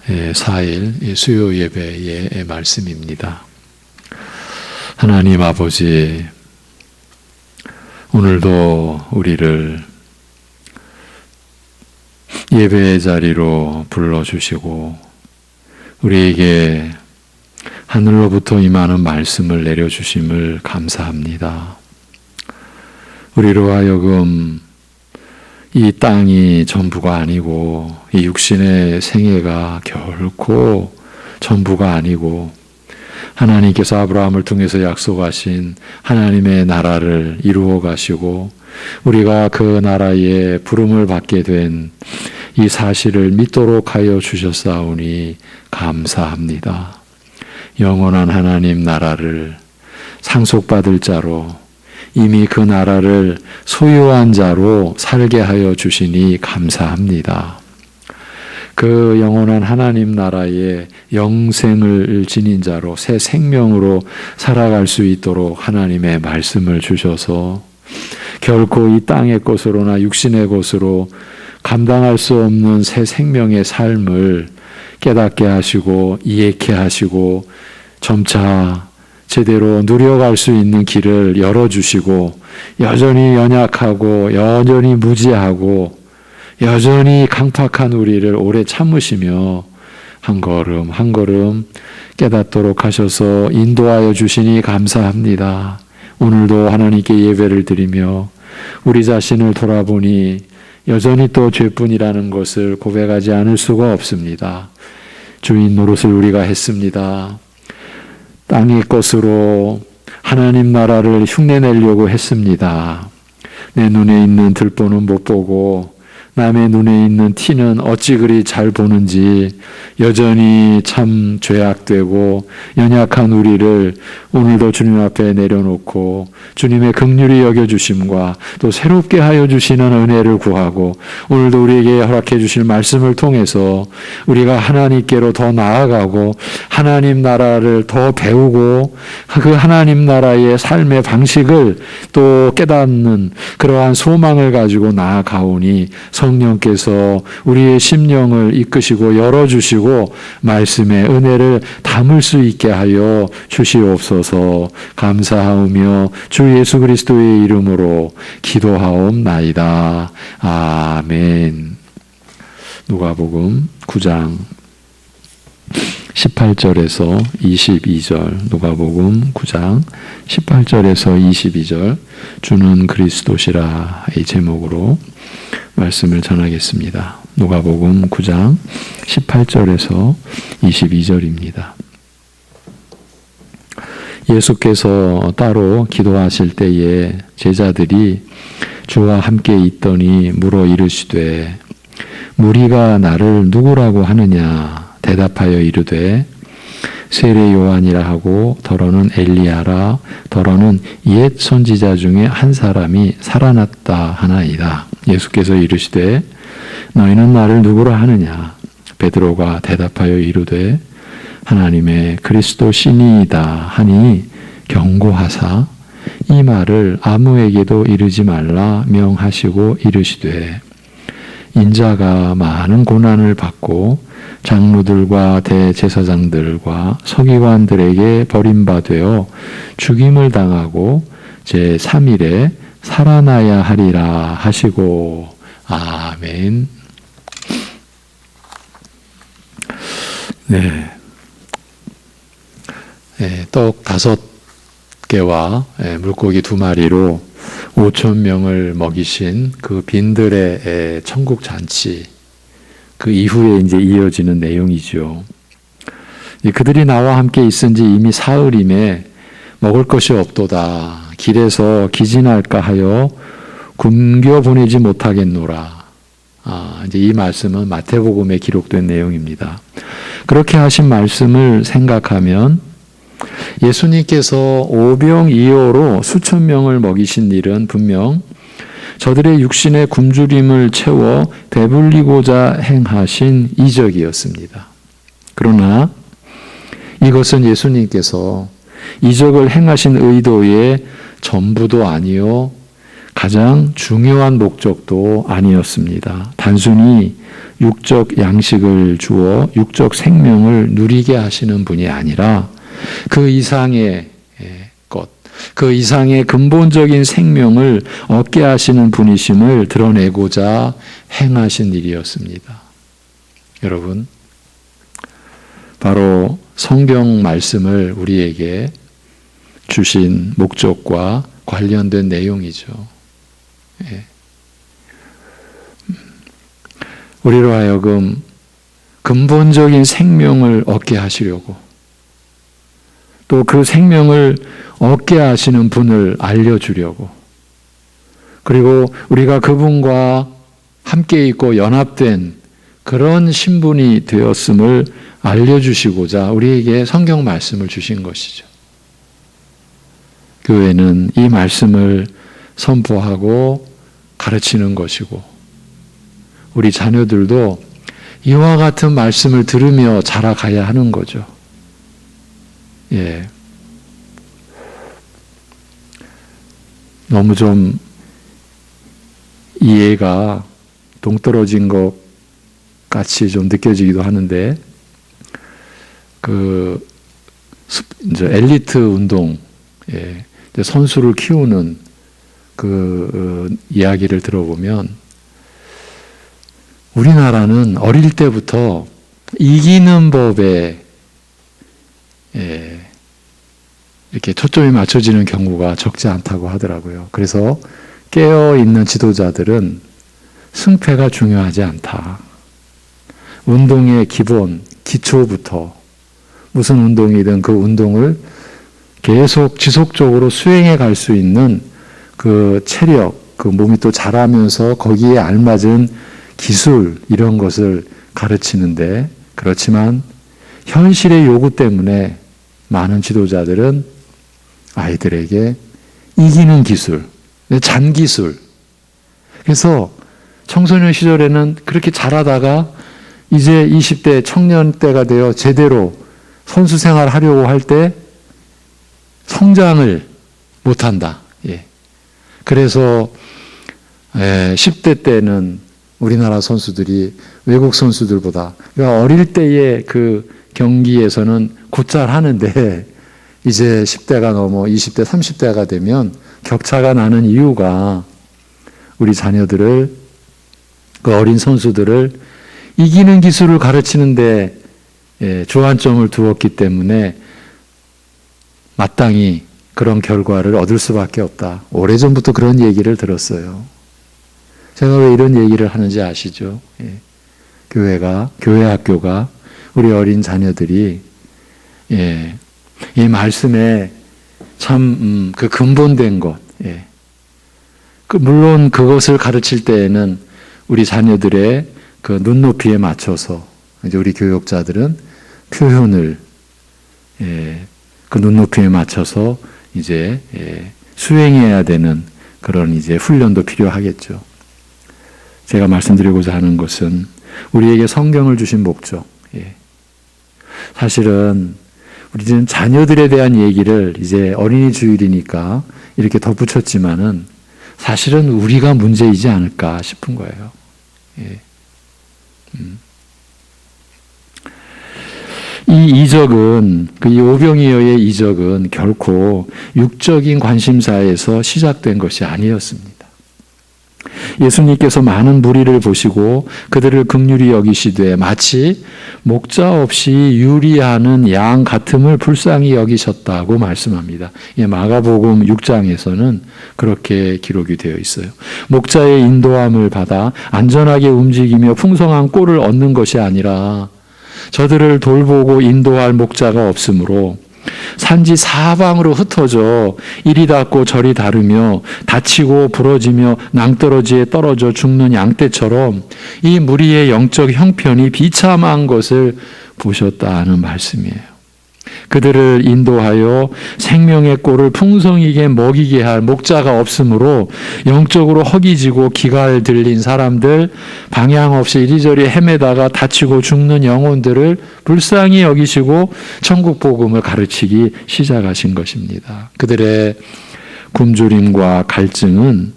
4일 수요 예배의 말씀입니다. 하나님 아버지, 오늘도 우리를 예배의 자리로 불러주시고 우리에게 하늘로부터 임하는 말씀을 내려주심을 감사합니다. 우리로 하여금 이 땅이 전부가 아니고 이 육신의 생애가 결코 전부가 아니고 하나님께서 아브라함을 통해서 약속하신 하나님의 나라를 이루어 가시고 우리가 그 나라에 부름을 받게 된 이 사실을 믿도록 하여 주셨사오니 감사합니다. 영원한 하나님 나라를 상속받을 자로 이미 그 나라를 소유한 자로 살게 하여 주시니 감사합니다. 그 영원한 하나님 나라의 영생을 지닌 자로 새 생명으로 살아갈 수 있도록 하나님의 말씀을 주셔서 결코 이 땅의 것으로나 육신의 것으로 감당할 수 없는 새 생명의 삶을 깨닫게 하시고 이해케 하시고 점차 제대로 누려갈 수 있는 길을 열어주시고 여전히 연약하고 여전히 무지하고 여전히 강팍한 우리를 오래 참으시며 한 걸음 한 걸음 깨닫도록 하셔서 인도하여 주시니 감사합니다. 오늘도 하나님께 예배를 드리며 우리 자신을 돌아보니 여전히 또 죄뿐이라는 것을 고백하지 않을 수가 없습니다. 주인 노릇을 우리가 했습니다. 땅의 것으로 하나님 나라를 흉내내려고 했습니다. 내 눈에 있는 들보는 못 보고 남의 눈에 있는 티는 어찌 그리 잘 보는지 여전히 참 죄악되고 연약한 우리를 오늘도 주님 앞에 내려놓고 주님의 긍휼히 여겨주심과 또 새롭게 하여 주시는 은혜를 구하고 오늘도 우리에게 허락해 주실 말씀을 통해서 우리가 하나님께로 더 나아가고 하나님 나라를 더 배우고 그 하나님 나라의 삶의 방식을 또 깨닫는 그러한 소망을 가지고 나아가오니 성령께서 우리의 심령을 이끄시고 열어주시고 말씀의 은혜를 담을 수 있게 하여 주시옵소서. 감사하오며 주 예수 그리스도의 이름으로 기도하옵나이다. 아멘. 누가복음 9장 18절에서 22절, 누가복음 9장 18절에서 22절, 주는 그리스도시라 이 제목으로 말씀을 전하겠습니다. 누가복음 9장 18절에서 22절입니다. 예수께서 따로 기도하실 때에 제자들이 주와 함께 있더니 물어 이르시되 무리가 나를 누구라고 하느냐 대답하여 이르되 세례 요한이라 하고 더러는 엘리야라 더러는 옛 선지자 중에 한 사람이 살아났다 하나이다. 예수께서 이르시되 너희는 나를 누구라 하느냐 베드로가 대답하여 이르되 하나님의 그리스도 신이이다 하니 경고하사 이 말을 아무에게도 이르지 말라 명하시고 이르시되 인자가 많은 고난을 받고 장로들과 대제사장들과 서기관들에게 버림받아 죽임을 당하고 제3일에 살아나야 하리라 하시고 아멘. 네. 떡 5개와 물고기 2마리로 5,000명을 먹이신 그 빈들의 천국 잔치, 그 이후에 이제 이어지는 내용이죠. 그들이 나와 함께 있은 지 이미 사흘임에 먹을 것이 없도다. 길에서 기진할까 하여 굶겨 보내지 못하겠노라. 이제 이 말씀은 마태복음에 기록된 내용입니다. 그렇게 하신 말씀을 생각하면 예수님께서 오병이어로 수천 명을 먹이신 일은 분명 저들의 육신의 굶주림을 채워 배불리고자 행하신 이적이었습니다. 그러나 이것은 예수님께서 이적을 행하신 의도의 전부도 아니요 가장 중요한 목적도 아니었습니다. 단순히 육적 양식을 주어 육적 생명을 누리게 하시는 분이 아니라 그 이상의 것, 그 이상의 근본적인 생명을 얻게 하시는 분이심을 드러내고자 행하신 일이었습니다. 여러분, 바로 성경 말씀을 우리에게 주신 목적과 관련된 내용이죠. 우리로 하여금 근본적인 생명을 얻게 하시려고, 또 그 생명을 얻게 하시는 분을 알려주려고, 그리고 우리가 그분과 함께 있고 연합된 그런 신분이 되었음을 알려주시고자 우리에게 성경 말씀을 주신 것이죠. 교회는 이 말씀을 선포하고 가르치는 것이고, 우리 자녀들도 이와 같은 말씀을 들으며 자라가야 하는 거죠. 너무 좀 이해가 동떨어진 것 같이 좀 느껴지기도 하는데, 이제 엘리트 운동, 선수를 키우는 이야기를 들어보면, 우리나라는 어릴 때부터 이기는 법에 이렇게 초점이 맞춰지는 경우가 적지 않다고 하더라고요. 그래서 깨어있는 지도자들은 승패가 중요하지 않다. 운동의 기본, 기초부터 무슨 운동이든 그 운동을 계속 지속적으로 수행해 갈 수 있는 그 체력, 그 몸이 또 자라면서 거기에 알맞은 기술, 이런 것을 가르치는데, 그렇지만 현실의 요구 때문에 많은 지도자들은 아이들에게 이기는 기술, 잔기술. 그래서 청소년 시절에는 그렇게 잘하다가 이제 20대 청년 때가 되어 제대로 선수 생활을 하려고 할 때 성장을 못한다. 그래서 10대 때는 우리나라 선수들이 외국 선수들보다, 그러니까 어릴 때의 그 경기에서는 곧잘 하는데 이제 10대가 넘어 20대, 30대가 되면 격차가 나는 이유가, 우리 자녀들을, 그 어린 선수들을 이기는 기술을 가르치는데 주안점을 두었기 때문에 마땅히 그런 결과를 얻을 수밖에 없다. 오래전부터 그런 얘기를 들었어요. 제가 왜 이런 얘기를 하는지 아시죠? 교회 학교가, 우리 어린 자녀들이 이 말씀에 참 그 근본된 것, 물론 그것을 가르칠 때에는 우리 자녀들의 그 눈높이에 맞춰서 이제 우리 교육자들은 표현을 그 눈높이에 맞춰서 이제 수행해야 되는 그런 이제 훈련도 필요하겠죠. 제가 말씀드리고자 하는 것은 우리에게 성경을 주신 목적. 사실은 우리는 자녀들에 대한 얘기를 이제 어린이 주일이니까 이렇게 덧붙였지만은 사실은 우리가 문제이지 않을까 싶은 거예요. 이 이적은, 이 오병이어의 이적은 결코 육적인 관심사에서 시작된 것이 아니었습니다. 예수님께서 많은 무리를 보시고 그들을 긍휼히 여기시되 마치 목자 없이 유리하는 양 같음을 불쌍히 여기셨다고 말씀합니다. 마가복음 6장에서는 그렇게 기록이 되어 있어요. 목자의 인도함을 받아 안전하게 움직이며 풍성한 꼴을 얻는 것이 아니라 저들을 돌보고 인도할 목자가 없으므로 산지 사방으로 흩어져 이리 닿고 저리 다르며 다치고 부러지며 낭떠러지에 떨어져 죽는 양떼처럼 이 무리의 영적 형편이 비참한 것을 보셨다는 말씀이에요. 그들을 인도하여 생명의 꼴을 풍성하게 먹이게 할 목자가 없으므로 영적으로 허기지고 기갈 들린 사람들, 방향 없이 이리저리 헤매다가 다치고 죽는 영혼들을 불쌍히 여기시고 천국 복음을 가르치기 시작하신 것입니다. 그들의 굶주림과 갈증은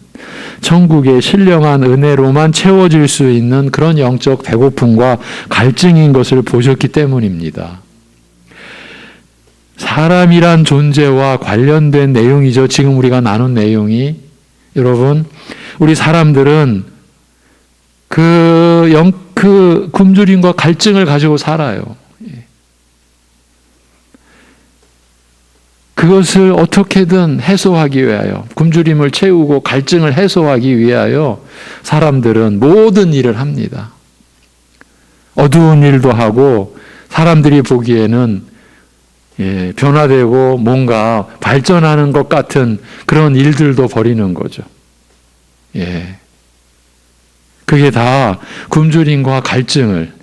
천국의 신령한 은혜로만 채워질 수 있는 그런 영적 배고픔과 갈증인 것을 보셨기 때문입니다. 사람이란 존재와 관련된 내용이죠. 지금 우리가 나눈 내용이. 여러분, 우리 사람들은 그 굶주림과 갈증을 가지고 살아요. 그것을 어떻게든 해소하기 위하여, 굶주림을 채우고 갈증을 해소하기 위하여 사람들은 모든 일을 합니다. 어두운 일도 하고 사람들이 보기에는 변화되고 뭔가 발전하는 것 같은 그런 일들도 벌이는 거죠. 그게 다 굶주림과 갈증을,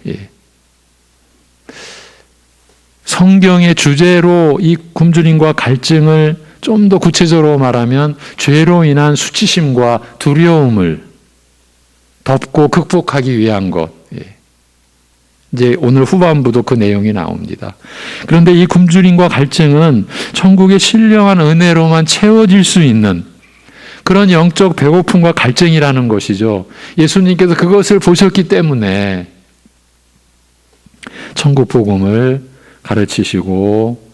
성경의 주제로 이 굶주림과 갈증을 좀 더 구체적으로 말하면 죄로 인한 수치심과 두려움을 덮고 극복하기 위한 것. 이제 오늘 후반부도 그 내용이 나옵니다. 그런데 이 굶주림과 갈증은 천국의 신령한 은혜로만 채워질 수 있는 그런 영적 배고픔과 갈증이라는 것이죠. 예수님께서 그것을 보셨기 때문에 천국 복음을 가르치시고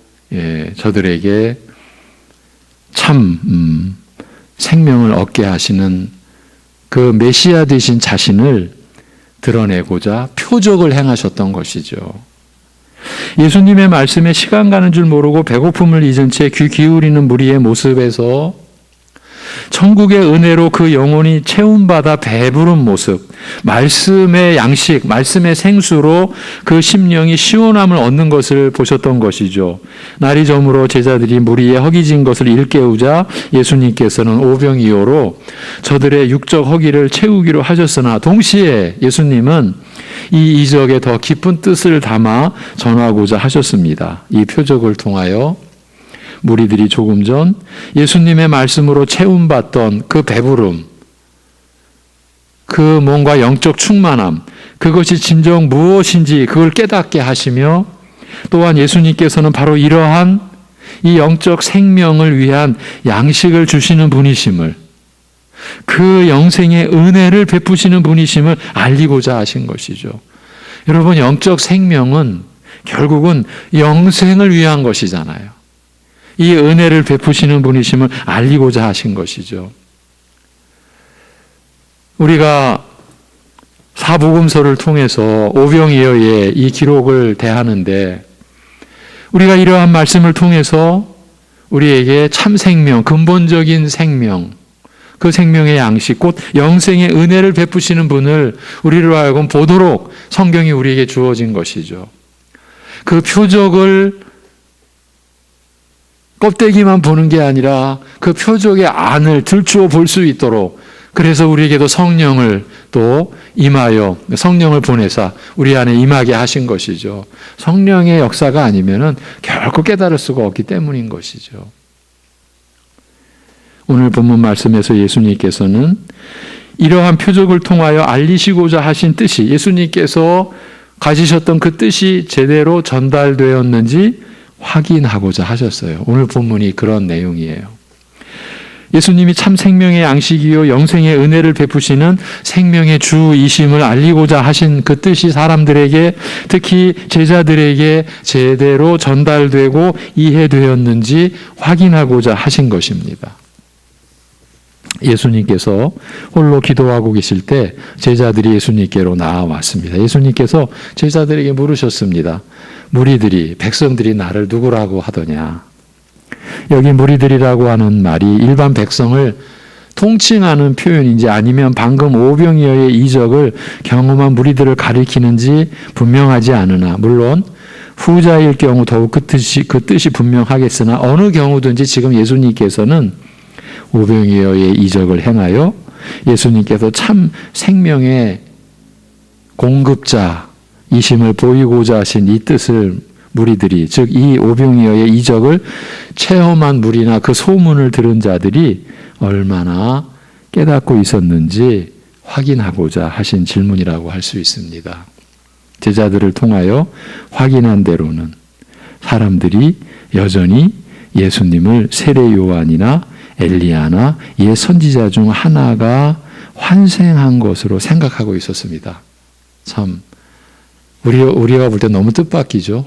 저들에게 참 생명을 얻게 하시는 그 메시아 되신 자신을 드러내고자 표적을 행하셨던 것이죠. 예수님의 말씀에 시간 가는 줄 모르고 배고픔을 잊은 채 귀 기울이는 무리의 모습에서 천국의 은혜로 그 영혼이 채움받아 배부른 모습, 말씀의 양식, 말씀의 생수로 그 심령이 시원함을 얻는 것을 보셨던 것이죠. 날이 저물어 제자들이 무리의 허기진 것을 일깨우자 예수님께서는 오병이어로 저들의 육적 허기를 채우기로 하셨으나 동시에 예수님은 이 이적에 더 깊은 뜻을 담아 전하고자 하셨습니다. 이 표적을 통하여 무리들이 조금 전 예수님의 말씀으로 채움받던 그 배부름, 그 뭔가 영적 충만함, 그것이 진정 무엇인지 그걸 깨닫게 하시며 또한 예수님께서는 바로 이러한 이 영적 생명을 위한 양식을 주시는 분이심을, 그 영생의 은혜를 베푸시는 분이심을 알리고자 하신 것이죠. 여러분, 영적 생명은 결국은 영생을 위한 것이잖아요. 이 은혜를 베푸시는 분이심을 알리고자 하신 것이죠. 우리가 사복음서를 통해서 오병이어의 이 기록을 대하는데 우리가 이러한 말씀을 통해서 우리에게 참 생명, 근본적인 생명, 그 생명의 양식, 곧 영생의 은혜를 베푸시는 분을 우리로 하여금 보도록 성경이 우리에게 주어진 것이죠. 그 표적을 껍데기만 보는 게 아니라 그 표적의 안을 들추어 볼 수 있도록, 그래서 우리에게도 성령을 또 임하여 성령을 보내사 우리 안에 임하게 하신 것이죠. 성령의 역사가 아니면은 결코 깨달을 수가 없기 때문인 것이죠. 오늘 본문 말씀에서 예수님께서는 이러한 표적을 통하여 알리시고자 하신 뜻이, 예수님께서 가지셨던 그 뜻이 제대로 전달되었는지 확인하고자 하셨어요. 오늘 본문이 그런 내용이에요. 예수님이 참 생명의 양식이요 영생의 은혜를 베푸시는 생명의 주이심을 알리고자 하신 그 뜻이 사람들에게, 특히 제자들에게 제대로 전달되고 이해되었는지 확인하고자 하신 것입니다. 예수님께서 홀로 기도하고 계실 때 제자들이 예수님께로 나와왔습니다. 예수님께서 제자들에게 물으셨습니다. 무리들이, 백성들이 나를 누구라고 하더냐? 여기 무리들이라고 하는 말이 일반 백성을 통칭하는 표현인지 아니면 방금 오병이어의 이적을 경험한 무리들을 가리키는지 분명하지 않으나, 물론 후자일 경우 더욱 그 뜻이 분명하겠으나 어느 경우든지 지금 예수님께서는 오병이어의 이적을 행하여 예수님께서 참 생명의 공급자이심을 보이고자 하신 이 뜻을 무리들이, 즉 이 오병이어의 이적을 체험한 무리나 그 소문을 들은 자들이 얼마나 깨닫고 있었는지 확인하고자 하신 질문이라고 할 수 있습니다. 제자들을 통하여 확인한 대로는 사람들이 여전히 예수님을 세례 요한이나 엘리야나 옛 선지자 중 하나가 환생한 것으로 생각하고 있었습니다. 참 우리가 볼 때 너무 뜻밖이죠.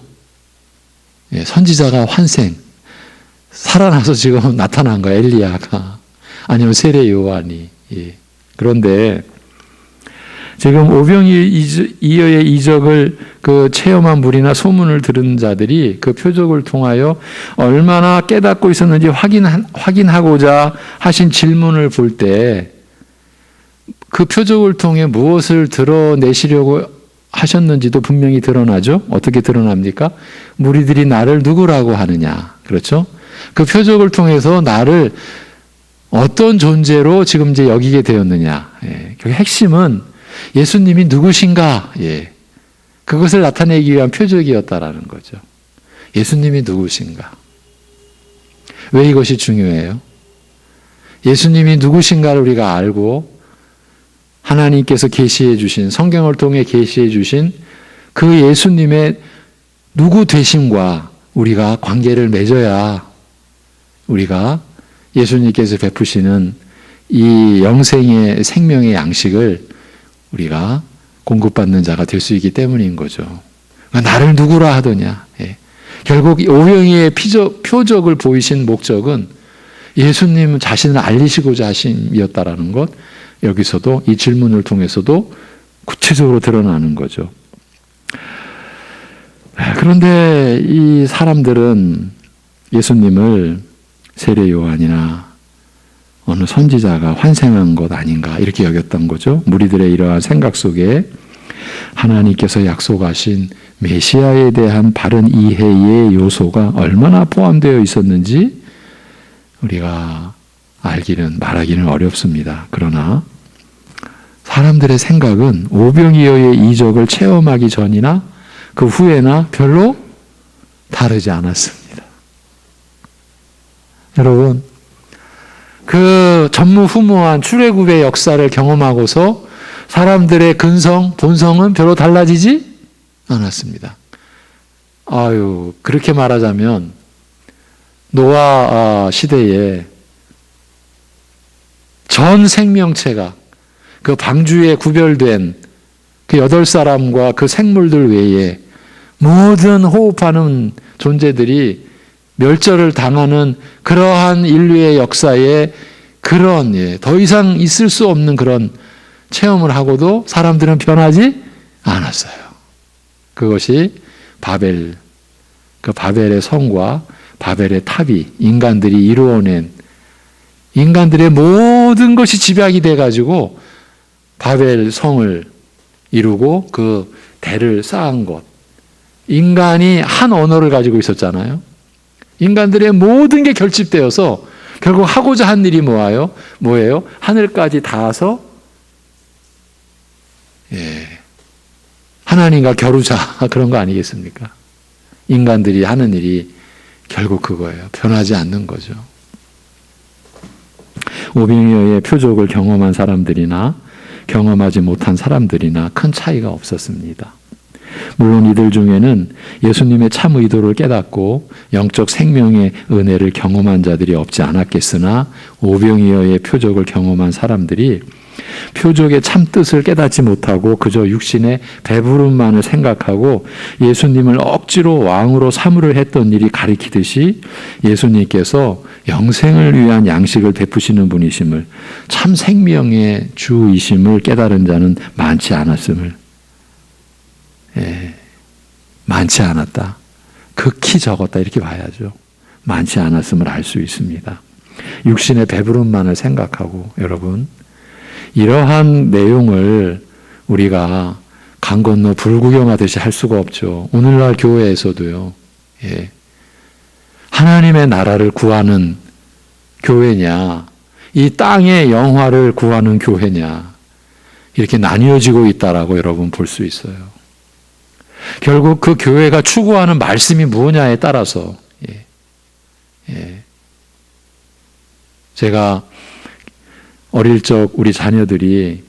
예, 선지자가 환생, 살아나서 지금 나타난 거야, 엘리야가. 아니면 세례 요한이. 예. 그런데 지금 오병이어의 이적을 그 체험한 물이나 소문을 들은 자들이 그 표적을 통하여 얼마나 깨닫고 있었는지 확인하고자 하신 질문을 볼 때 그 표적을 통해 무엇을 드러내시려고 하셨는지도 분명히 드러나죠. 어떻게 드러납니까? 무리들이 나를 누구라고 하느냐. 그렇죠? 그 표적을 통해서 나를 어떤 존재로 지금 이제 여기게 되었느냐. 예. 그 핵심은 예수님이 누구신가? 예. 그것을 나타내기 위한 표적이었다라는 거죠. 예수님이 누구신가? 왜 이것이 중요해요? 예수님이 누구신가를 우리가 알고 하나님께서 계시해 주신, 성경을 통해 계시해 주신 그 예수님의 누구 되심과 우리가 관계를 맺어야 우리가 예수님께서 베푸시는 이 영생의 생명의 양식을 우리가 공급받는 자가 될 수 있기 때문인 거죠. 나를 누구라 하더냐. 예. 결국 오병이의 표적을 보이신 목적은 예수님 자신을 알리시고자 하심이었다라는 것, 여기서도 이 질문을 통해서도 구체적으로 드러나는 거죠. 그런데 이 사람들은 예수님을 세례 요한이나 어느 선지자가 환생한 것 아닌가 이렇게 여겼던 거죠. 무리들의 이러한 생각 속에 하나님께서 약속하신 메시아에 대한 바른 이해의 요소가 얼마나 포함되어 있었는지 우리가 말하기는 어렵습니다. 그러나 사람들의 생각은 오병이어의 이적을 체험하기 전이나 그 후에나 별로 다르지 않았습니다. 여러분, 그 전무후무한 출애굽의 역사를 경험하고서 사람들의 본성은 별로 달라지지 않았습니다. 그렇게 말하자면 노아 시대에 전 생명체가 그 방주에 구별된 그 8사람과 그 생물들 외에 모든 호흡하는 존재들이 멸절을 당하는 그러한 인류의 역사에 그런 더 이상 있을 수 없는 그런 체험을 하고도 사람들은 변하지 않았어요. 그것이 그 바벨의 성과 바벨의 탑이 인간들이 이루어낸 인간들의 모든 것이 집약이 돼가지고 바벨 성을 이루고 그 대를 쌓은 것. 인간이 한 언어를 가지고 있었잖아요. 인간들의 모든 게 결집되어서 결국 하고자 한 일이 뭐예요? 하늘까지 닿아서 하나님과 겨루자 그런 거 아니겠습니까? 인간들이 하는 일이 결국 그거예요. 변하지 않는 거죠. 오병이어의 표적을 경험한 사람들이나 경험하지 못한 사람들이나 큰 차이가 없었습니다. 물론 이들 중에는 예수님의 참 의도를 깨닫고 영적 생명의 은혜를 경험한 자들이 없지 않았겠으나 오병이어의 표적을 경험한 사람들이 표적의 참 뜻을 깨닫지 못하고 그저 육신의 배부름만을 생각하고 예수님을 억지로 왕으로 삼으려 했던 일이 가리키듯이 예수님께서 영생을 위한 양식을 베푸시는 분이심을, 참 생명의 주이심을 깨달은 자는 많지 않았음을, 많지 않았다, 극히 적었다 이렇게 봐야죠. 많지 않았음을 알 수 있습니다. 육신의 배부름만을 생각하고, 여러분 이러한 내용을 우리가 강 건너 불구경하듯이 할 수가 없죠. 오늘날 교회에서도요. 하나님의 나라를 구하는 교회냐, 이 땅의 영화를 구하는 교회냐, 이렇게 나뉘어지고 있다라고 여러분 볼 수 있어요. 결국 그 교회가 추구하는 말씀이 무엇냐에 따라서 제가 어릴 적 우리 자녀들이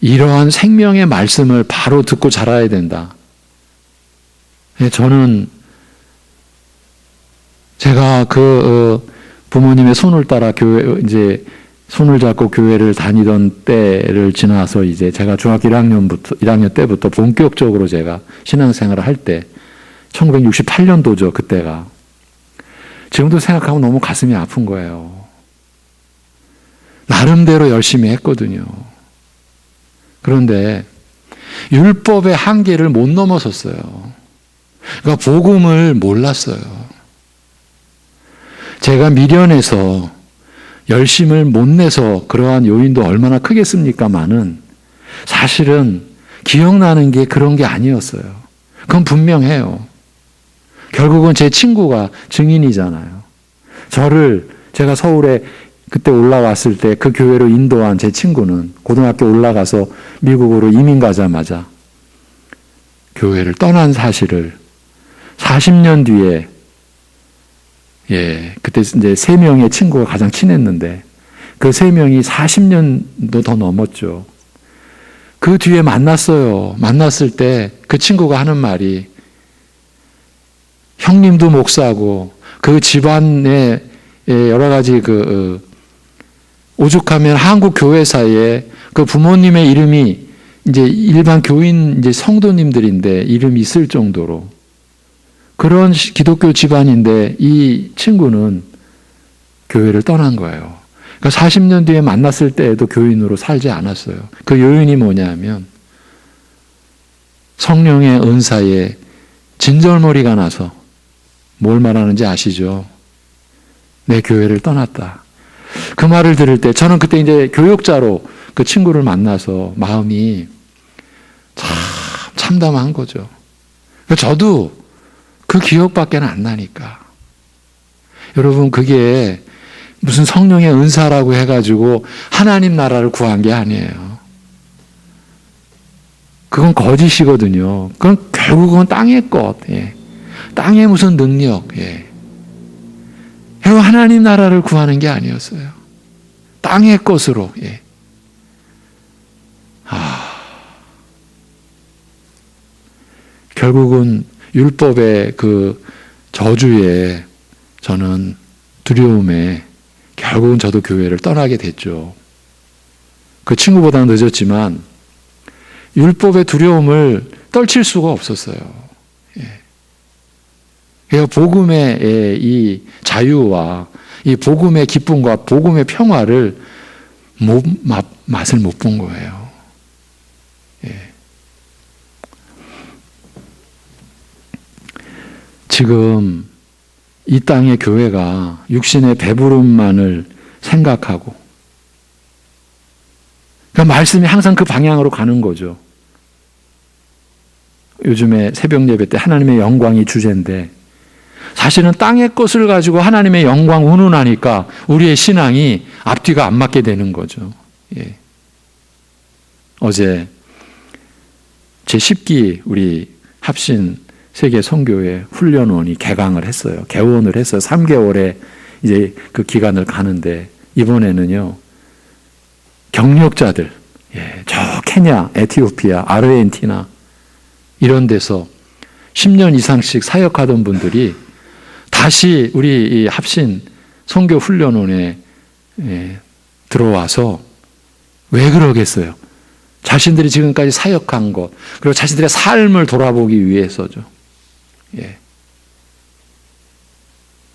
이러한 생명의 말씀을 바로 듣고 자라야 된다. 저는 제가 부모님의 손을 따라 이제 손을 잡고 교회를 다니던 때를 지나서 이제 제가 중학교 1학년 때부터 본격적으로 제가 신앙생활을 할 때 1968년도죠, 그때가. 지금도 생각하면 너무 가슴이 아픈 거예요. 나름대로 열심히 했거든요. 그런데 율법의 한계를 못 넘어섰어요. 그러니까 복음을 몰랐어요. 제가 미련해서 열심을 못 내서 그러한 요인도 얼마나 크겠습니까마는 사실은 기억나는 게 그런 게 아니었어요. 그건 분명해요. 결국은 제 친구가 증인이잖아요. 제가 서울에 그때 올라왔을 때 그 교회로 인도한 제 친구는 고등학교 올라가서 미국으로 이민 가자마자 교회를 떠난 사실을 40년 뒤에, 그때 이제 3명의 친구가 가장 친했는데 그 3명이 40년도 더 넘었죠. 그 뒤에 만났어요. 만났을 때 그 친구가 하는 말이, 형님도 목사고 그 집안에 여러 가지 오죽하면 한국 교회사에 그 부모님의 이름이 이제 일반 교인 이제 성도님들인데 이름이 있을 정도로 그런 기독교 집안인데 이 친구는 교회를 떠난 거예요. 그러니까 40년 뒤에 만났을 때에도 교인으로 살지 않았어요. 그 요인이 뭐냐면 성령의 은사에 진절머리가 나서 뭘 말하는지 아시죠? 내 교회를 떠났다. 그 말을 들을 때 저는 그때 이제 교역자로 그 친구를 만나서 마음이 참 참담한 거죠. 저도 그 기억밖에 안 나니까. 여러분, 그게 무슨 성령의 은사라고 해가지고 하나님 나라를 구한 게 아니에요. 그건 거짓이거든요. 그건 결국은 땅의 것, 땅의 무슨 능력, 하나님 나라를 구하는 게 아니었어요. 땅의 것으로, 결국은 율법의 그 저주에 저는 두려움에 결국은 저도 교회를 떠나게 됐죠. 그 친구보다는 늦었지만 율법의 두려움을 떨칠 수가 없었어요. 그러니까 복음의 이 자유와 이 복음의 기쁨과 복음의 평화를 맛을 못 본 거예요. 지금 이 땅의 교회가 육신의 배부름만을 생각하고, 그러니까 말씀이 항상 그 방향으로 가는 거죠. 요즘에 새벽 예배 때 하나님의 영광이 주제인데, 사실은 땅의 것을 가지고 하나님의 영광 운운하니까 우리의 신앙이 앞뒤가 안 맞게 되는 거죠. 어제 제 10기 우리 합신 세계 선교회 훈련원이 개강을 했어요. 개원을 했어요. 3개월에 이제 그 기간을 가는데, 이번에는요, 경력자들, 저 케냐, 에티오피아, 아르헨티나 이런 데서 10년 이상씩 사역하던 분들이 다시 우리 이 합신 선교 훈련원에 들어와서, 왜 그러겠어요? 자신들이 지금까지 사역한 것, 그리고 자신들의 삶을 돌아보기 위해서죠.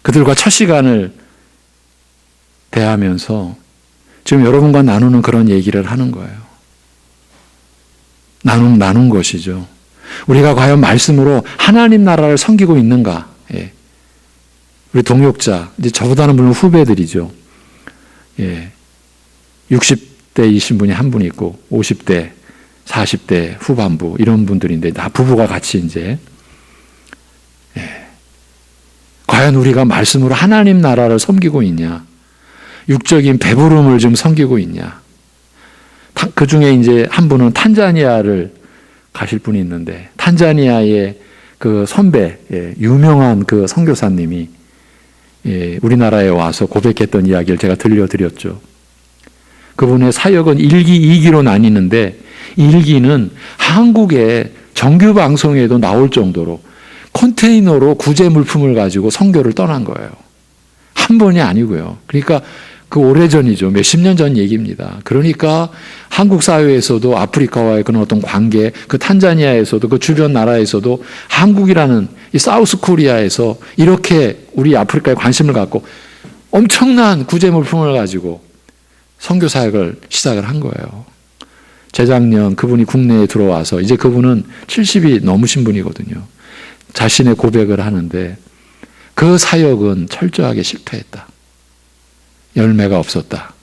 그들과 첫 시간을 대하면서 지금 여러분과 나누는 그런 얘기를 하는 거예요. 나눈 것이죠. 우리가 과연 말씀으로 하나님 나라를 섬기고 있는가? 우리 동역자, 이제 저보다는 물론 후배들이죠. 60대이신 분이 한 분 있고, 50대, 40대 후반부, 이런 분들인데, 다 부부가 같이 이제, 과연 우리가 말씀으로 하나님 나라를 섬기고 있냐? 육적인 배부름을 좀 섬기고 있냐? 그 중에 이제 한 분은 탄자니아를 가실 분이 있는데, 탄자니아의 그 선배, 유명한 그 선교사님이 우리나라에 와서 고백했던 이야기를 제가 들려드렸죠. 그분의 사역은 1기, 2기로 나뉘는데, 1기는 한국의 정규 방송에도 나올 정도로 컨테이너로 구제 물품을 가지고 선교를 떠난 거예요. 한 번이 아니고요. 그러니까 그 오래전이죠. 몇십 년 전 얘기입니다. 그러니까 한국 사회에서도 아프리카와의 그런 어떤 관계, 그 탄자니아에서도 그 주변 나라에서도 한국이라는 이 사우스 코리아에서 이렇게 우리 아프리카에 관심을 갖고 엄청난 구제물품을 가지고 선교 사역을 시작을 한 거예요. 재작년 그분이 국내에 들어와서 이제 그분은 70이 넘으신 분이거든요. 자신의 고백을 하는데 그 사역은 철저하게 실패했다. 열매가 없었다.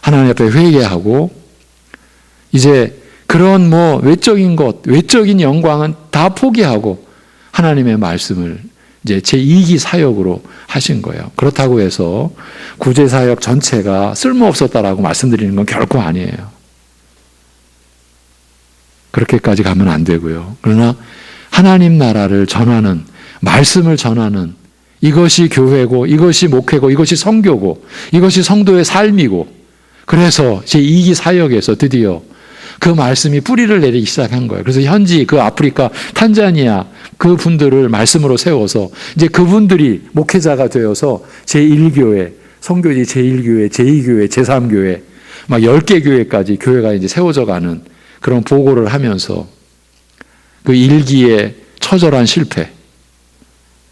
하나님 앞에 회개하고 이제 그런 외적인 것, 외적인 영광은 다 포기하고 하나님의 말씀을 이제 제2기 사역으로 하신 거예요. 그렇다고 해서 구제 사역 전체가 쓸모없었다라고 말씀드리는 건 결코 아니에요. 그렇게까지 가면 안 되고요. 그러나 하나님 나라를 전하는, 말씀을 전하는 이것이 교회고, 이것이 목회고, 이것이 선교고, 이것이 성도의 삶이고, 그래서 제2기 사역에서 드디어 그 말씀이 뿌리를 내리기 시작한 거예요. 그래서 현지 그 아프리카, 탄자니아 그 분들을 말씀으로 세워서 이제 그분들이 목회자가 되어서 제1교회, 선교지 제1교회, 제2교회, 제3교회, 막 10개 교회까지 교회가 이제 세워져 가는 그런 보고를 하면서 그 1기의 처절한 실패,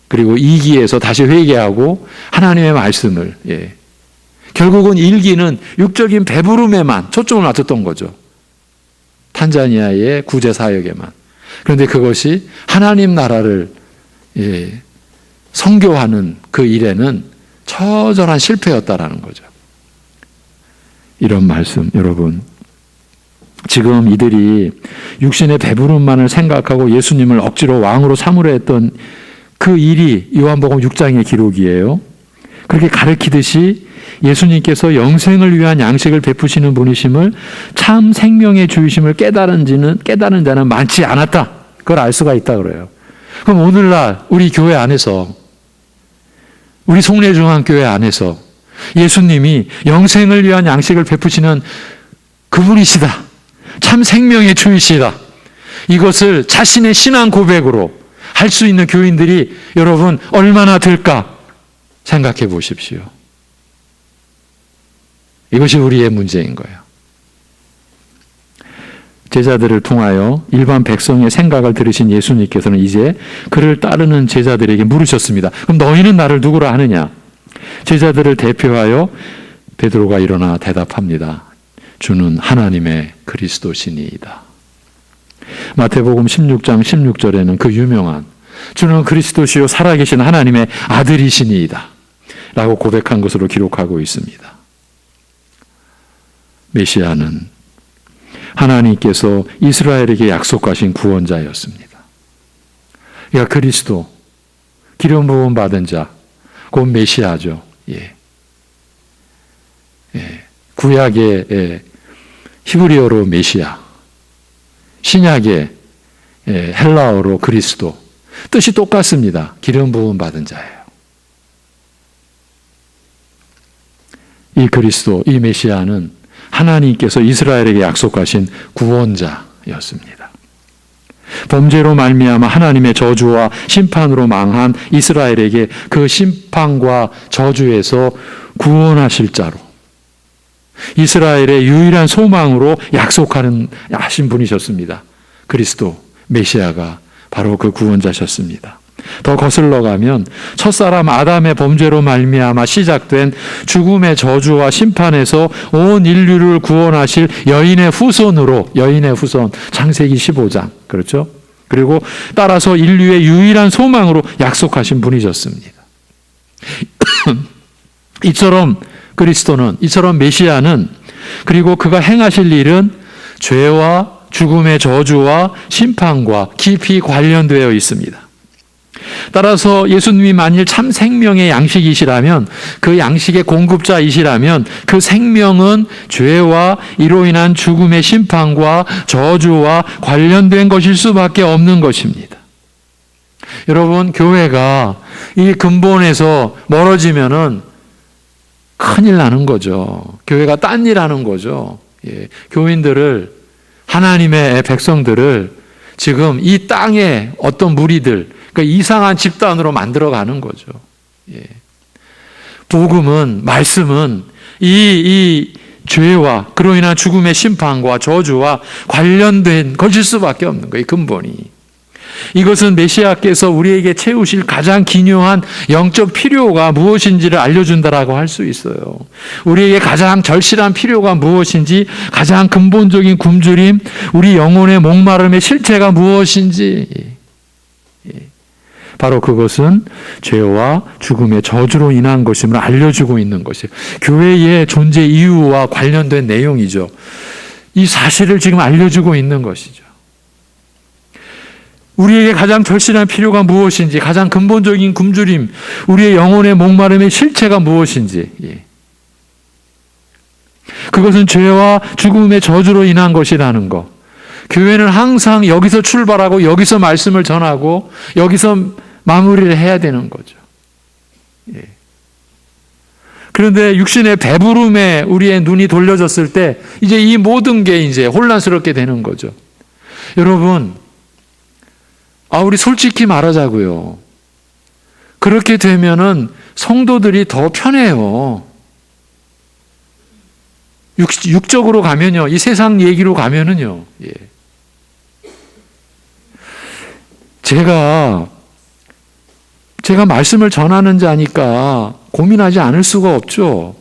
그리고 2기에서 다시 회개하고 하나님의 말씀을, 결국은 1기는 육적인 배부름에만 초점을 맞췄던 거죠. 탄자니아의 구제 사역에만. 그런데 그것이 하나님 나라를 선교하는 그 일에는 처절한 실패였다라는 거죠. 이런 말씀, 여러분. 지금 이들이 육신의 배부름만을 생각하고 예수님을 억지로 왕으로 삼으려 했던 그 일이 요한복음 6장의 기록이에요. 그렇게 가르치듯이 예수님께서 영생을 위한 양식을 베푸시는 분이심을, 참 생명의 주이심을 깨달은 자는 많지 않았다. 그걸 알 수가 있다 그래요. 그럼 오늘날 우리 교회 안에서, 우리 송내중앙교회 안에서 예수님이 영생을 위한 양식을 베푸시는 그분이시다. 참 생명의 주이시다. 이것을 자신의 신앙 고백으로 할 수 있는 교인들이 여러분 얼마나 될까 생각해 보십시오. 이것이 우리의 문제인 거예요. 제자들을 통하여 일반 백성의 생각을 들으신 예수님께서는 이제 그를 따르는 제자들에게 물으셨습니다. 그럼 너희는 나를 누구라 하느냐? 제자들을 대표하여 베드로가 일어나 대답합니다. 주는 하나님의 그리스도시니이다. 마태복음 16장 16절에는 그 유명한 주는 그리스도시요 살아계신 하나님의 아들이시니이다 라고 고백한 것으로 기록하고 있습니다. 메시아는 하나님께서 이스라엘에게 약속하신 구원자였습니다. 그러니까 그리스도, 기름 부음 받은 자, 곧 메시아죠. 구약의 히브리어로 메시아, 신약의 헬라어로 그리스도, 뜻이 똑같습니다. 기름 부음 받은 자예요. 이 그리스도, 이 메시아는 하나님께서 이스라엘에게 약속하신 구원자였습니다. 범죄로 말미암아 하나님의 저주와 심판으로 망한 이스라엘에게 그 심판과 저주에서 구원하실 자로, 이스라엘의 유일한 소망으로 약속하신 분이셨습니다. 그리스도, 메시아가 바로 그 구원자셨습니다. 더 거슬러 가면 첫사람 아담의 범죄로 말미암아 시작된 죽음의 저주와 심판에서 온 인류를 구원하실 여인의 후손으로, 여인의 후손, 창세기 15장, 그렇죠? 그리고 따라서 인류의 유일한 소망으로 약속하신 분이셨습니다. 이처럼 그리스도는, 이처럼 메시아는, 그리고 그가 행하실 일은 죄와 죽음의 저주와 심판과 깊이 관련되어 있습니다. 따라서 예수님이 만일 참 생명의 양식이시라면, 그 양식의 공급자이시라면 그 생명은 죄와 이로 인한 죽음의 심판과 저주와 관련된 것일 수밖에 없는 것입니다. 여러분, 교회가 이 근본에서 멀어지면은 큰일 나는 거죠. 교회가 딴 일 하는 거죠. 교인들을, 하나님의 백성들을 지금 이 땅에 어떤 무리들, 그러니까 이상한 집단으로 만들어가는 거죠. 복음은, 말씀은 이 죄와 그로 인한 죽음의 심판과 저주와 관련된 것일 수밖에 없는 거예요. 근본이. 이것은 메시아께서 우리에게 채우실 가장 기묘한 영적 필요가 무엇인지를 알려준다라고 할 수 있어요. 우리에게 가장 절실한 필요가 무엇인지, 가장 근본적인 굶주림, 우리 영혼의 목마름의 실체가 무엇인지, 바로 그것은 죄와 죽음의 저주로 인한 것임을 알려주고 있는 것이에요. 교회의 존재 이유와 관련된 내용이죠. 이 사실을 지금 알려주고 있는 것이죠. 우리에게 가장 절실한 필요가 무엇인지, 가장 근본적인 굶주림, 우리의 영혼의 목마름의 실체가 무엇인지, 그것은 죄와 죽음의 저주로 인한 것이라는 것. 교회는 항상 여기서 출발하고 여기서 말씀을 전하고 여기서 마무리를 해야 되는 거죠. 그런데 육신의 배부름에 우리의 눈이 돌려졌을 때 이제 이 모든 게 이제 혼란스럽게 되는 거죠. 여러분, 우리 솔직히 말하자고요. 그렇게 되면은 성도들이 더 편해요. 육적으로 가면요, 이 세상 얘기로 가면은요, 제가 말씀을 전하는 자니까 고민하지 않을 수가 없죠.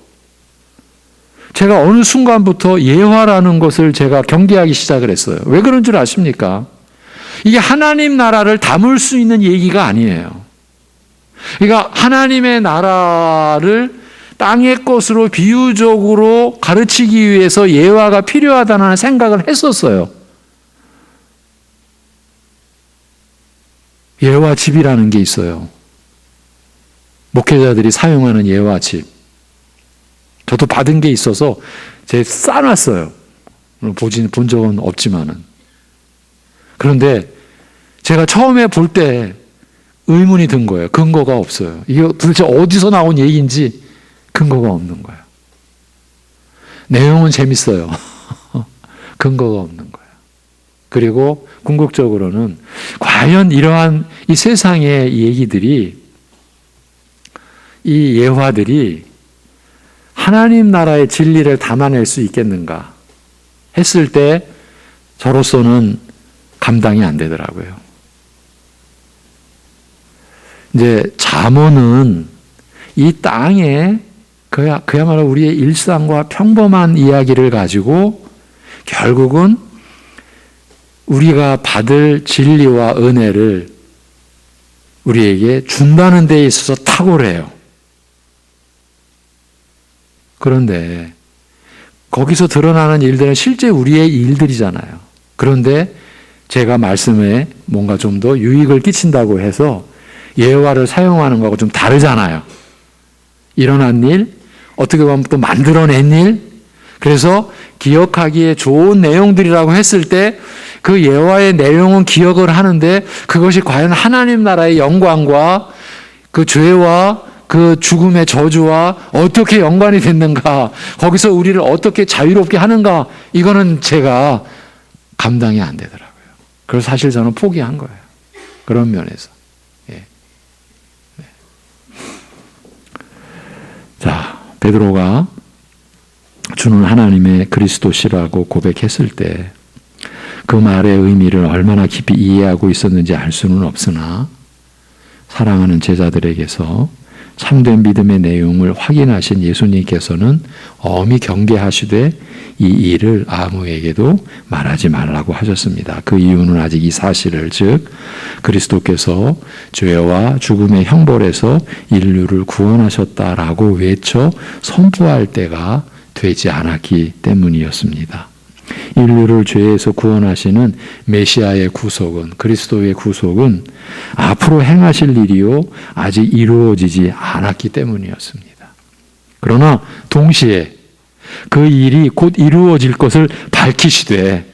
제가 어느 순간부터 예화라는 것을 제가 경계하기 시작을 했어요. 왜 그런 줄 아십니까? 이게 하나님 나라를 담을 수 있는 얘기가 아니에요. 그러니까 하나님의 나라를 땅의 것으로 비유적으로 가르치기 위해서 예화가 필요하다는 생각을 했었어요. 예화집이라는 게 있어요. 목회자들이 사용하는 예화집. 저도 받은 게 있어서 제가 싸놨어요. 본 적은 없지만은. 그런데 제가 처음에 볼 때 의문이 든 거예요. 근거가 없어요. 이게 도대체 어디서 나온 얘기인지 근거가 없는 거예요. 내용은 재밌어요. 근거가 없는 거예요. 그리고 궁극적으로는 과연 이러한 이 세상의 얘기들이, 이 예화들이 하나님 나라의 진리를 담아낼 수 있겠는가 했을 때 저로서는 감당이 안 되더라고요. 이제 잠언은 이 땅에 그야말로 우리의 일상과 평범한 이야기를 가지고 결국은 우리가 받을 진리와 은혜를 우리에게 준다는 데 있어서 탁월해요. 그런데 거기서 드러나는 일들은 실제 우리의 일들이잖아요. 그런데 제가 말씀에 뭔가 좀 더 유익을 끼친다고 해서 예화를 사용하는 거하고 좀 다르잖아요. 일어난 일, 어떻게 보면 또 만들어낸 일, 그래서 기억하기에 좋은 내용들이라고 했을 때 그 예화의 내용은 기억을 하는데 그것이 과연 하나님 나라의 영광과 그 죄와 그 죽음의 저주와 어떻게 연관이 됐는가, 거기서 우리를 어떻게 자유롭게 하는가, 이거는 제가 감당이 안 되더라고요. 그래서 사실 저는 포기한 거예요. 그런 면에서. 자, 베드로가 주는 하나님의 그리스도시라고 고백했을 때 그 말의 의미를 얼마나 깊이 이해하고 있었는지 알 수는 없으나 사랑하는 제자들에게서 참된 믿음의 내용을 확인하신 예수님께서는 엄히 경계하시되 이 일을 아무에게도 말하지 말라고 하셨습니다. 그 이유는 아직 이 사실을, 즉 그리스도께서 죄와 죽음의 형벌에서 인류를 구원하셨다라고 외쳐 선포할 때가 되지 않았기 때문이었습니다. 인류를 죄에서 구원하시는 메시아의 구속은, 그리스도의 구속은 앞으로 행하실 일이요 아직 이루어지지 않았기 때문이었습니다. 그러나 동시에 그 일이 곧 이루어질 것을 밝히시되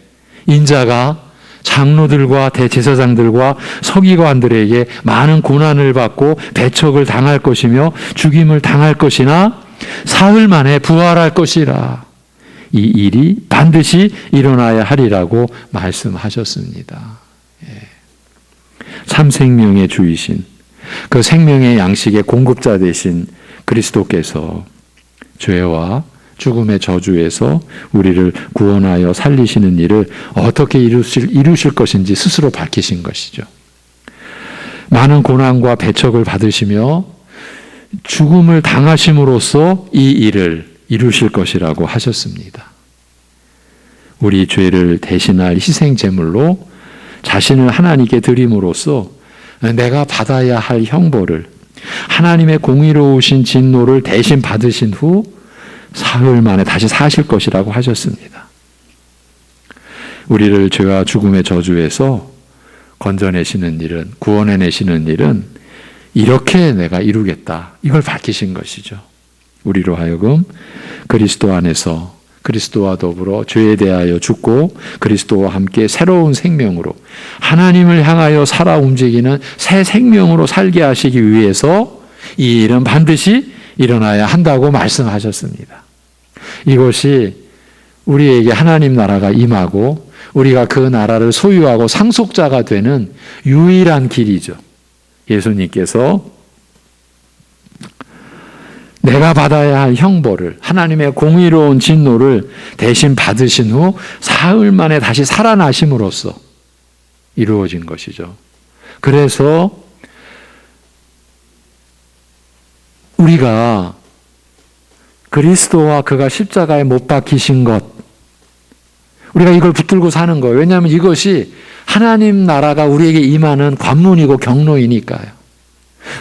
인자가 장로들과 대제사장들과 서기관들에게 많은 고난을 받고 배척을 당할 것이며 죽임을 당할 것이나 사흘 만에 부활할 것이라, 이 일이 반드시 일어나야 하리라고 말씀하셨습니다. 참 생명의 주이신, 그 생명의 양식의 공급자 되신 그리스도께서 죄와 죽음의 저주에서 우리를 구원하여 살리시는 일을 어떻게 이루실 것인지 스스로 밝히신 것이죠. 많은 고난과 배척을 받으시며 죽음을 당하심으로써 이 일을 이루실 것이라고 하셨습니다. 우리 죄를 대신할 희생 제물로 자신을 하나님께 드림으로써 내가 받아야 할 형벌을, 하나님의 공의로우신 진노를 대신 받으신 후 사흘 만에 다시 사실 것이라고 하셨습니다. 우리를 죄와 죽음의 저주에서 건져내시는 일은, 구원해내시는 일은 이렇게 내가 이루겠다, 이걸 밝히신 것이죠. 우리로 하여금 그리스도 안에서 그리스도와 더불어 죄에 대하여 죽고 그리스도와 함께 새로운 생명으로 하나님을 향하여 살아 움직이는 새 생명으로 살게 하시기 위해서 이 일은 반드시 일어나야 한다고 말씀하셨습니다. 이것이 우리에게 하나님 나라가 임하고 우리가 그 나라를 소유하고 상속자가 되는 유일한 길이죠. 예수님께서 내가 받아야 할 형벌을, 하나님의 공의로운 진노를 대신 받으신 후 사흘 만에 다시 살아나심으로써 이루어진 것이죠. 그래서 우리가 그리스도와 그가 십자가에 못 박히신 것, 우리가 이걸 붙들고 사는 거예요. 왜냐하면 이것이 하나님 나라가 우리에게 임하는 관문이고 경로이니까요.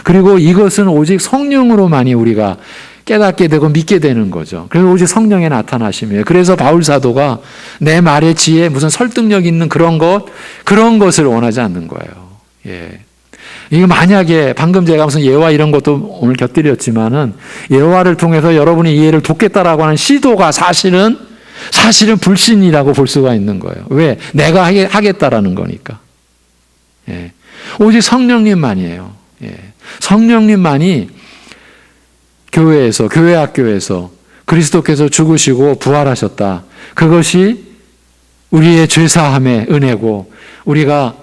그리고 이것은 오직 성령으로만이 우리가 깨닫게 되고 믿게 되는 거죠. 그래서 오직 성령의 나타나심이에요. 그래서 바울 사도가 내 말의 지혜, 무슨 설득력 있는 그런 것을 원하지 않는 거예요. 예. 이거 만약에 방금 제가 무슨 예화 이런 것도 오늘 곁들였지만은 예화를 통해서 여러분이 이해를 돕겠다라고 하는 시도가 사실은 불신이라고 볼 수가 있는 거예요. 왜? 내가 하겠다라는 거니까. 예. 오직 성령님만이에요. 예. 성령님만이 교회에서, 교회 학교에서 그리스도께서 죽으시고 부활하셨다. 그것이 우리의 죄사함의 은혜고 우리가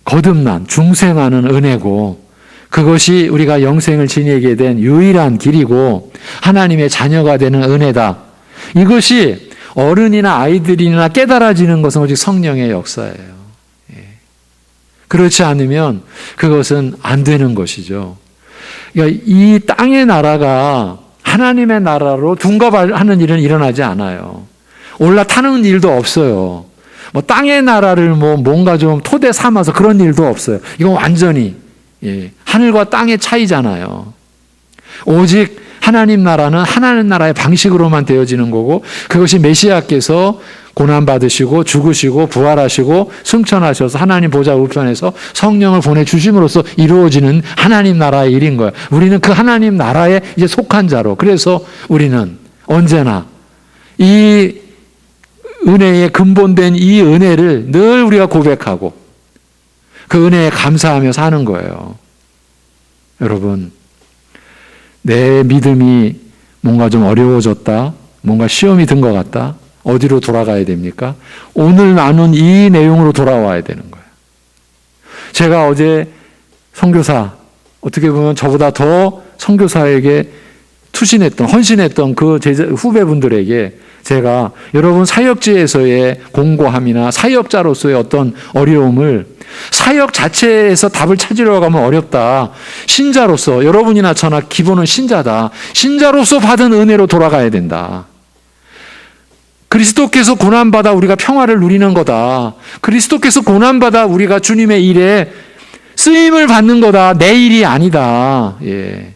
거듭난 중생하는 은혜고 그것이 우리가 영생을 지니게 된 유일한 길이고 하나님의 자녀가 되는 은혜다. 이것이 어른이나 아이들이나 깨달아지는 것은 오직 성령의 역사예요. 그렇지 않으면 그것은 안 되는 것이죠. 그러니까 이 땅의 나라가 하나님의 나라로 둔갑하는 일은 일어나지 않아요. 올라타는 일도 없어요. 뭐 땅의 나라를 뭔가 좀 토대 삼아서 그런 일도 없어요. 이건 완전히 하늘과 땅의 차이잖아요. 오직 하나님 나라는 하나님 나라의 방식으로만 되어지는 거고 그것이 메시아께서 고난받으시고 죽으시고 부활하시고 승천하셔서 하나님 보좌 우편에서 성령을 보내주심으로써 이루어지는 하나님 나라의 일인 거예요. 우리는 그 하나님 나라에 이제 속한 자로. 그래서 우리는 언제나 이 은혜에 근본된 이 은혜를 늘 우리가 고백하고 그 은혜에 감사하며 사는 거예요. 여러분, 내 믿음이 뭔가 좀 어려워졌다, 뭔가 시험이 든 것 같다, 어디로 돌아가야 됩니까? 오늘 나눈 이 내용으로 돌아와야 되는 거예요. 제가 어제 선교사, 어떻게 보면 저보다 더 선교사에게 투신했던, 헌신했던 그 후배분들에게 제가 여러분 사역지에서의 공고함이나 사역자로서의 어떤 어려움을 사역 자체에서 답을 찾으려 가면 어렵다. 신자로서, 여러분이나 저나 기본은 신자다. 신자로서 받은 은혜로 돌아가야 된다. 그리스도께서 고난받아 우리가 평화를 누리는 거다. 그리스도께서 고난받아 우리가 주님의 일에 쓰임을 받는 거다. 내 일이 아니다. 예.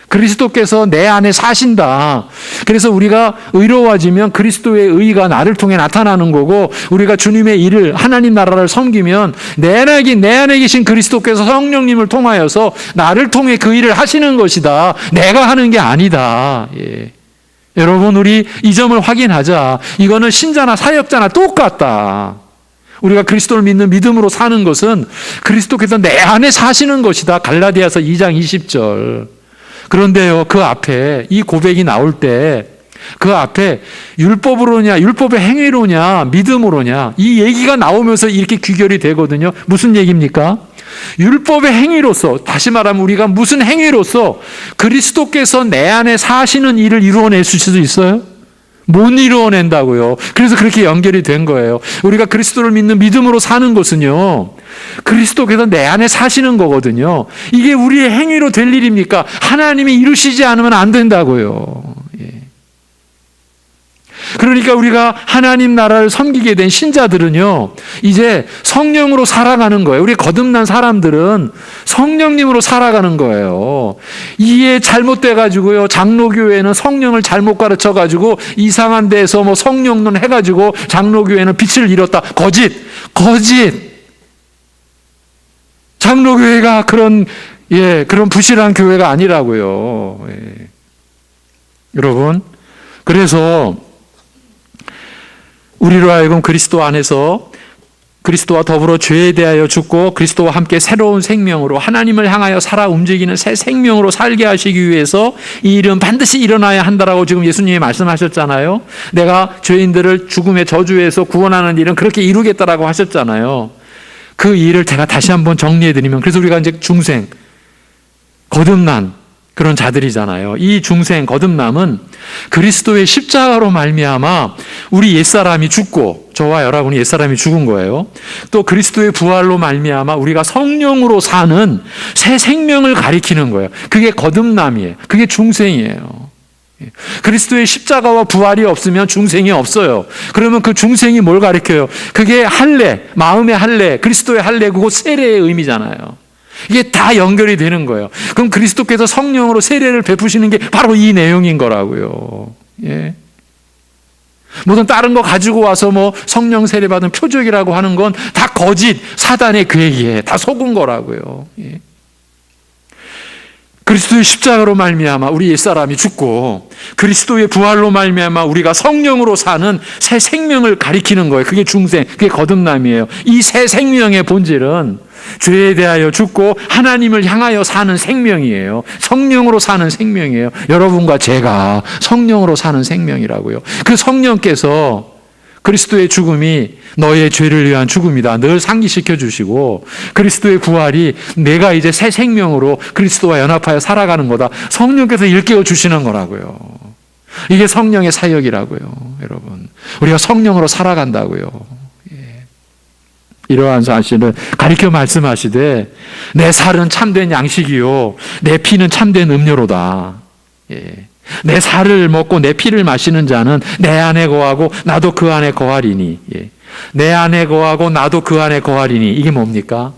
그리스도께서 내 안에 사신다. 그래서 우리가 의로워지면 그리스도의 의가 나를 통해 나타나는 거고 우리가 주님의 일을 하나님 나라를 섬기면 내 안에 계신 그리스도께서 성령님을 통하여서 나를 통해 그 일을 하시는 것이다. 내가 하는 게 아니다. 예. 여러분, 우리 이 점을 확인하자. 이거는 신자나 사역자나 똑같다. 우리가 그리스도를 믿는 믿음으로 사는 것은 그리스도께서 내 안에 사시는 것이다. 갈라디아서 2장 20절. 그런데요, 그 앞에 이 고백이 나올 때 그 앞에 율법으로냐, 율법의 행위로냐, 믿음으로냐, 이 얘기가 나오면서 이렇게 귀결이 되거든요. 무슨 얘기입니까? 율법의 행위로서, 다시 말하면 우리가 무슨 행위로서 그리스도께서 내 안에 사시는 일을 이루어낼 수 있어요? 못 이루어낸다고요. 그래서 그렇게 연결이 된 거예요. 우리가 그리스도를 믿는 믿음으로 사는 것은요, 그리스도께서 내 안에 사시는 거거든요. 이게 우리의 행위로 될 일입니까? 하나님이 이루시지 않으면 안 된다고요. 그러니까 우리가 하나님 나라를 섬기게 된 신자들은요, 이제 성령으로 살아가는 거예요. 우리 거듭난 사람들은 성령님으로 살아가는 거예요. 이게 잘못돼가지고요, 장로교회는 성령을 잘못 가르쳐가지고 이상한 데서 뭐 성령론 해가지고 장로교회는 빛을 잃었다. 거짓! 장로교회가 그런 부실한 교회가 아니라고요. 여러분, 그래서 우리로 하여금 그리스도 안에서 그리스도와 더불어 죄에 대하여 죽고 그리스도와 함께 새로운 생명으로 하나님을 향하여 살아 움직이는 새 생명으로 살게 하시기 위해서 이 일은 반드시 일어나야 한다라고 지금 예수님이 말씀하셨잖아요. 내가 죄인들을 죽음의 저주에서 구원하는 일은 그렇게 이루겠다라고 하셨잖아요. 그 일을 제가 다시 한번 정리해드리면, 그래서 우리가 이제 중생, 거듭난 그런 자들이잖아요. 이 중생 거듭남은 그리스도의 십자가로 말미암아 우리 옛사람이 죽고, 저와 여러분이 옛사람이 죽은 거예요. 또 그리스도의 부활로 말미암아 우리가 성령으로 사는 새 생명을 가리키는 거예요. 그게 거듭남이에요. 그게 중생이에요. 그리스도의 십자가와 부활이 없으면 중생이 없어요. 그러면 그 중생이 뭘 가리켜요? 그게 할례, 마음의 할례, 그리스도의 할례, 그거 세례의 의미잖아요. 이게 다 연결이 되는 거예요. 그럼 그리스도께서 성령으로 세례를 베푸시는 게 바로 이 내용인 거라고요. 예. 뭐든 다른 거 가지고 와서 뭐 성령 세례 받은 표적이라고 하는 건 다 거짓, 사단의 계획이에요. 다 속은 거라고요. 예. 그리스도의 십자가로 말미암아 우리 옛사람이 죽고 그리스도의 부활로 말미암아 우리가 성령으로 사는 새 생명을 가리키는 거예요. 그게 중생, 그게 거듭남이에요. 이 새 생명의 본질은 죄에 대하여 죽고 하나님을 향하여 사는 생명이에요. 성령으로 사는 생명이에요. 여러분과 제가 성령으로 사는 생명이라고요. 그 성령께서 그리스도의 죽음이 너의 죄를 위한 죽음이다 늘 상기시켜 주시고, 그리스도의 부활이 내가 이제 새 생명으로 그리스도와 연합하여 살아가는 거다, 성령께서 일깨워 주시는 거라고요. 이게 성령의 사역이라고요. 여러분, 우리가 성령으로 살아간다고요. 이러한 사실을 가리켜 말씀하시되, 내 살은 참된 양식이요 내 피는 참된 음료로다. 내 살을 먹고 내 피를 마시는 자는 내 안에 거하고 나도 그 안에 거하리니. 내 안에 거하고 나도 그 안에 거하리니. 이게 뭡니까?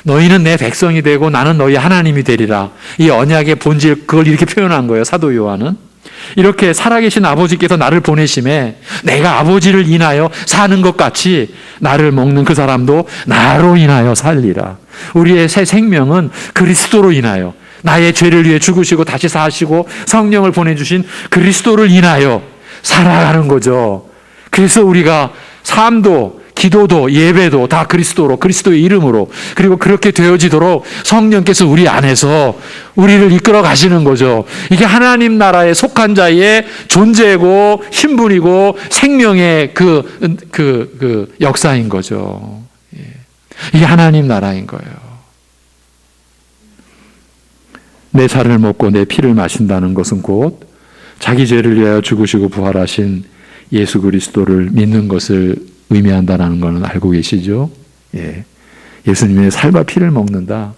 너희는 내 백성이 되고 나는 너희 하나님이 되리라. 이 언약의 본질, 그걸 이렇게 표현한 거예요, 사도 요한은. 이렇게 살아계신 아버지께서 나를 보내심에 내가 아버지를 인하여 사는 것 같이 나를 먹는 그 사람도 나로 인하여 살리라. 우리의 새 생명은 그리스도로 인하여, 나의 죄를 위해 죽으시고 다시 사시고 성령을 보내주신 그리스도를 인하여 살아가는 거죠. 그래서 우리가 삶도 기도도 예배도 다 그리스도로, 그리스도의 이름으로, 그리고 그렇게 되어지도록 성령께서 우리 안에서 우리를 이끌어 가시는 거죠. 이게 하나님 나라에 속한 자의 존재고 신분이고 생명의 그 역사인 거죠. 이게 하나님 나라인 거예요. 내 살을 먹고 내 피를 마신다는 것은 곧 자기 죄를 위하여 죽으시고 부활하신 예수 그리스도를 믿는 것을 의미한다는 것은 알고 계시죠? 예. 예수님의 살과 피를 먹는다.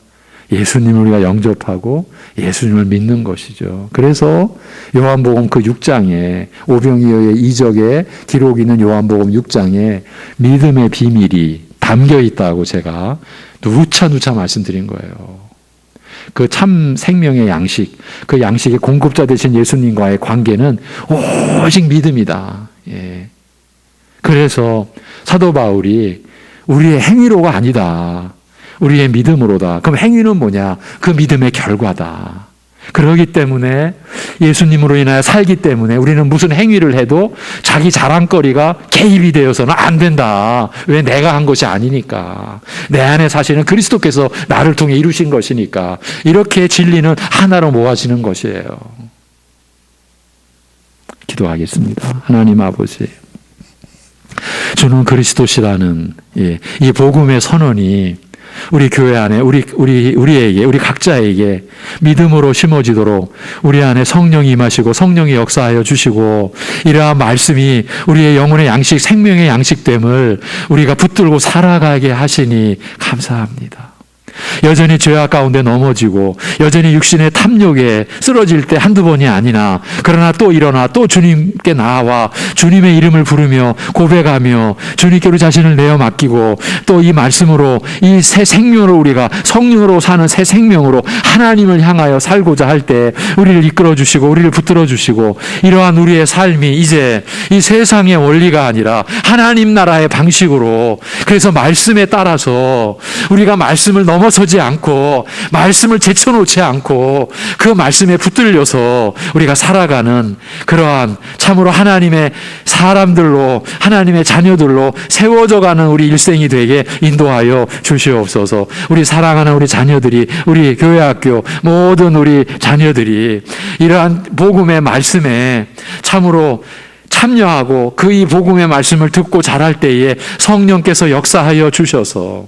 예수님을 우리가 영접하고 예수님을 믿는 것이죠. 그래서 요한복음 그 6장에 오병이어의 이적의 기록이 있는 요한복음 6장에 믿음의 비밀이 담겨 있다고 제가 누차 말씀드린 거예요. 그 참 생명의 양식, 그 양식의 공급자 되신 예수님과의 관계는 오직 믿음이다. 예. 그래서 사도 바울이 우리의 행위로가 아니다, 우리의 믿음으로다. 그럼 행위는 뭐냐? 그 믿음의 결과다. 그러기 때문에 예수님으로 인하여 살기 때문에 우리는 무슨 행위를 해도 자기 자랑거리가 개입이 되어서는 안 된다. 왜? 내가 한 것이 아니니까. 내 안에 사실은 그리스도께서 나를 통해 이루신 것이니까. 이렇게 진리는 하나로 모아지는 것이에요. 기도하겠습니다. 하나님 아버지, 주는 그리스도시라는 이 복음의 선언이 우리 교회 안에 우리에게, 우리 각자에게 믿음으로 심어지도록 우리 안에 성령이 임하시고 성령이 역사하여 주시고, 이러한 말씀이 우리의 영혼의 양식, 생명의 양식됨을 우리가 붙들고 살아가게 하시니 감사합니다. 여전히 죄악 가운데 넘어지고 여전히 육신의 탐욕에 쓰러질 때 한두 번이 아니나, 그러나 또 일어나 또 주님께 나와 주님의 이름을 부르며 고백하며 주님께 우리 자신을 내어 맡기고, 또 이 말씀으로 이 새 생명으로 우리가 성령으로 사는 새 생명으로 하나님을 향하여 살고자 할 때 우리를 이끌어 주시고 우리를 붙들어 주시고, 이러한 우리의 삶이 이제 이 세상의 원리가 아니라 하나님 나라의 방식으로, 그래서 말씀에 따라서 우리가 말씀을 넘어서지 않고 말씀을 제쳐놓지 않고 그 말씀에 붙들려서 우리가 살아가는 그러한 참으로 하나님의 사람들로, 하나님의 자녀들로 세워져가는 우리 일생이 되게 인도하여 주시옵소서. 우리 사랑하는 우리 자녀들이, 우리 교회학교 모든 우리 자녀들이 이러한 복음의 말씀에 참으로 참여하고 그 이 복음의 말씀을 듣고 자랄 때에 성령께서 역사하여 주셔서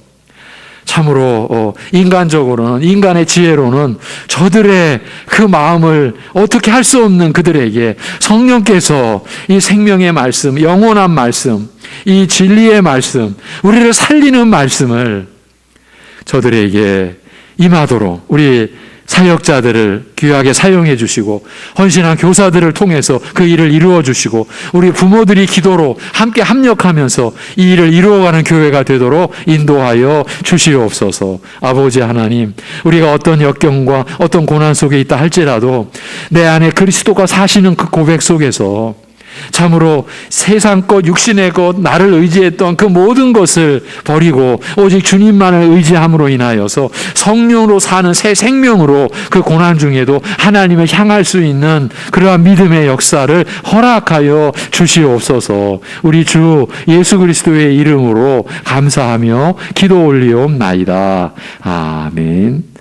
참으로 인간적으로는, 인간의 지혜로는 저들의 그 마음을 어떻게 할 수 없는 그들에게 성령께서 이 생명의 말씀, 영원한 말씀, 이 진리의 말씀, 우리를 살리는 말씀을 저들에게 임하도록 우리 사역자들을 귀하게 사용해 주시고, 헌신한 교사들을 통해서 그 일을 이루어 주시고, 우리 부모들이 기도로 함께 합력하면서 이 일을 이루어가는 교회가 되도록 인도하여 주시옵소서. 아버지 하나님, 우리가 어떤 역경과 어떤 고난 속에 있다 할지라도 내 안에 그리스도가 사시는 그 고백 속에서 참으로 세상 것, 육신의 것, 나를 의지했던 그 모든 것을 버리고 오직 주님만을 의지함으로 인하여서 성령으로 사는 새 생명으로 그 고난 중에도 하나님을 향할 수 있는 그러한 믿음의 역사를 허락하여 주시옵소서. 우리 주 예수 그리스도의 이름으로 감사하며 기도 올리옵나이다. 아멘.